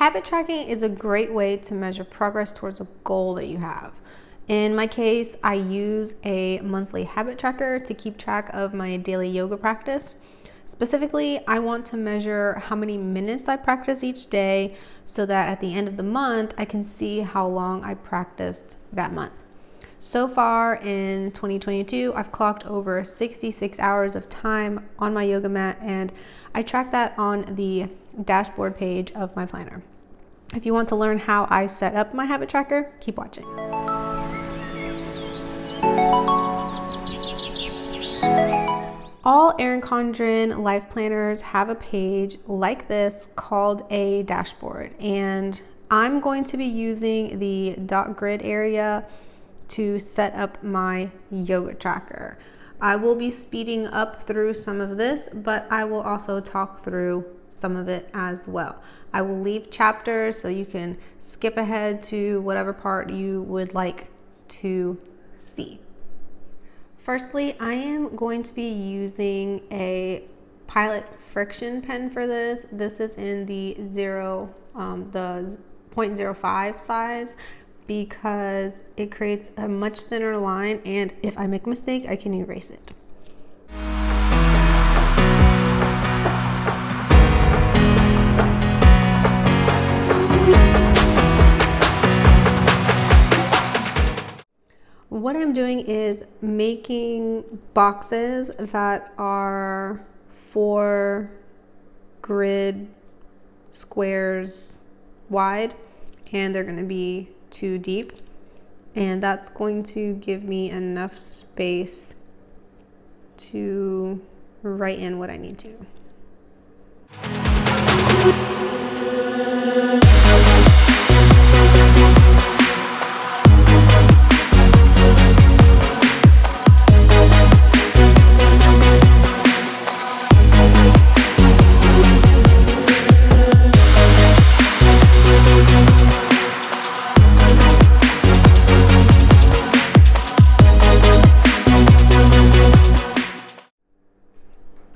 Habit tracking is a great way to measure progress towards a goal that you have. In my case, I use a monthly habit tracker to keep track of my daily yoga practice. Specifically, I want to measure how many minutes I practice each day so that at the end of the month, I can see how long I practiced that month. So far in 2022, I've clocked over 66 hours of time on my yoga mat, and I track that on the dashboard page of my planner. If you want to learn how I set up my habit tracker, keep watching. All Erin Condren life planners have a page like this called a dashboard, and I'm going to be using the dot grid area to set up my yoga tracker. I will be speeding up through some of this, but I will also talk through some of it as well. I will leave chapters so you can skip ahead to whatever part you would like to see. Firstly, I am going to be using a Pilot friction pen for this. This is in the 0.05 size because it creates a much thinner line, and if I make a mistake, I can erase it. What I'm doing is making boxes that are 4 grid squares wide, and they're going to be 2 deep, and that's going to give me enough space to write in what I need to.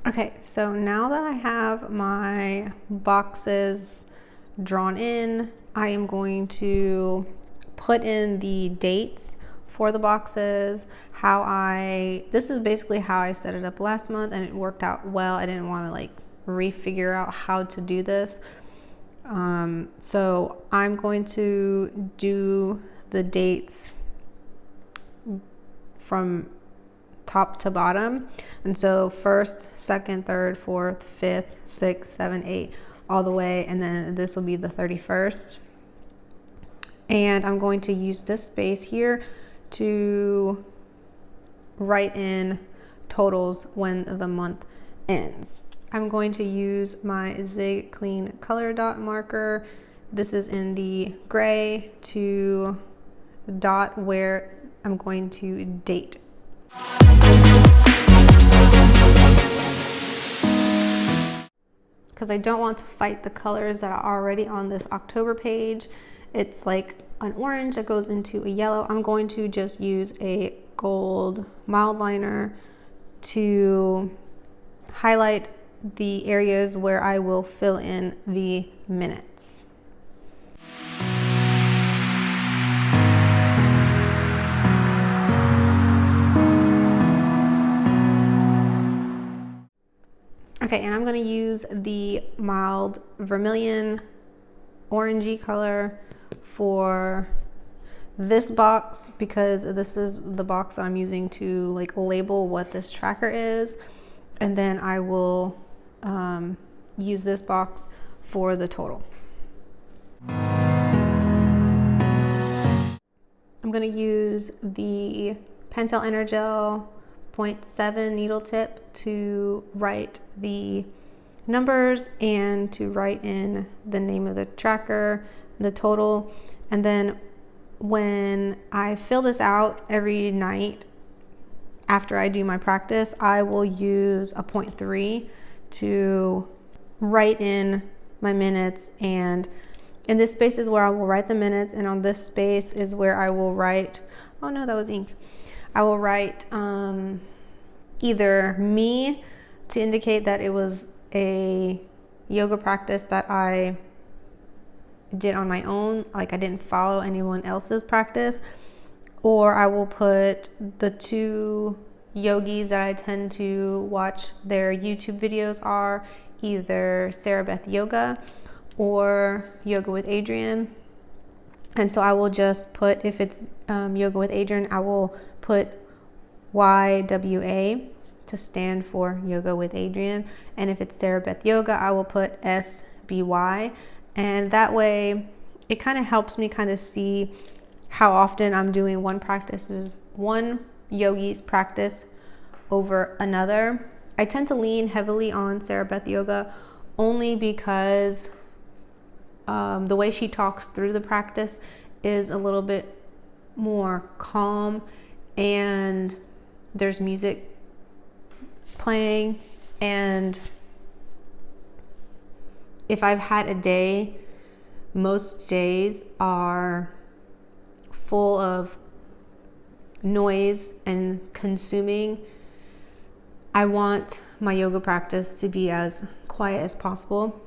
Okay, so now that I have my boxes drawn in, I am going to put in the dates for the boxes. This is basically how I set it up last month, and it worked out well. I didn't want to refigure out how to do this. So I'm going to do the dates from top to bottom, and so 1st, 2nd, 3rd, 4th, 5th, 6th, 7th, 8th, all the way, and then this will be the 31st. And I'm going to use this space here to write in totals when the month ends. I'm going to use my Zig Clean color dot marker. This is in the gray to dot where I'm going to date. Because I don't want to fight the colors that are already on this October page. It's like an orange that goes into a yellow. I'm going to just use a gold mild liner to highlight the areas where I will fill in the minutes. Okay, and I'm going to use the mild vermilion orangey color for this box because this is the box that I'm using to label what this tracker is, and then I will use this box for the total. I'm going to use the Pentel Energel 0.7 needle tip to write the numbers and to write in the name of the tracker, the total, and then when I fill this out every night after I do my practice, I will use a 0.3 to write in my minutes, and in this space is where I will write the minutes, and on this space is where I will write, oh no, that was ink. I will write either me to indicate that it was a yoga practice that I did on my own, like I didn't follow anyone else's practice, or I will put the 2 yogis that I tend to watch their YouTube videos are either Sarah Beth Yoga or Yoga with Adrian. And so I will just put, if it's Yoga with Adrian, I will put YWA to stand for Yoga with Adrian. And if it's Sarah Beth Yoga, I will put SBY. And that way it kind of helps me kind of see how often I'm doing one yogi's practice over another. I tend to lean heavily on Sarah Beth Yoga only because the way she talks through the practice is a little bit more calm, and there's music playing, and if I've had a day, most days are full of noise and consuming, I want my yoga practice to be as quiet as possible.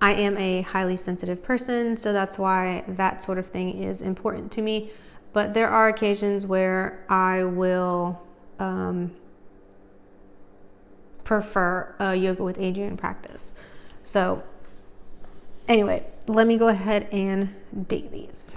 I am a highly sensitive person, so that's why that sort of thing is important to me. But there are occasions where I will prefer a Yoga with Adrian practice. So anyway, let me go ahead and date these.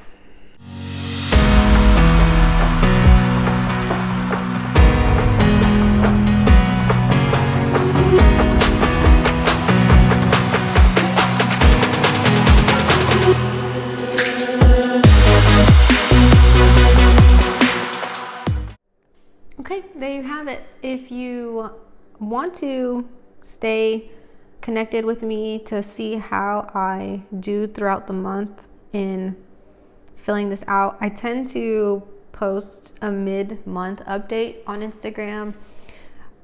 Okay, there you have it. If you want to stay connected with me to see how I do throughout the month in filling this out, I tend to post a mid-month update on Instagram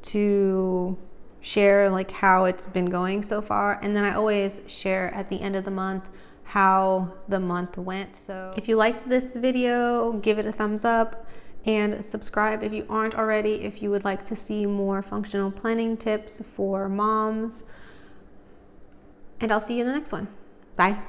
to share like how it's been going so far, and then I always share at the end of the month how the month went. So if you liked this video, give it a thumbs up and subscribe if you aren't already, if you would like to see more functional planning tips for moms. And I'll see you in the next one. Bye.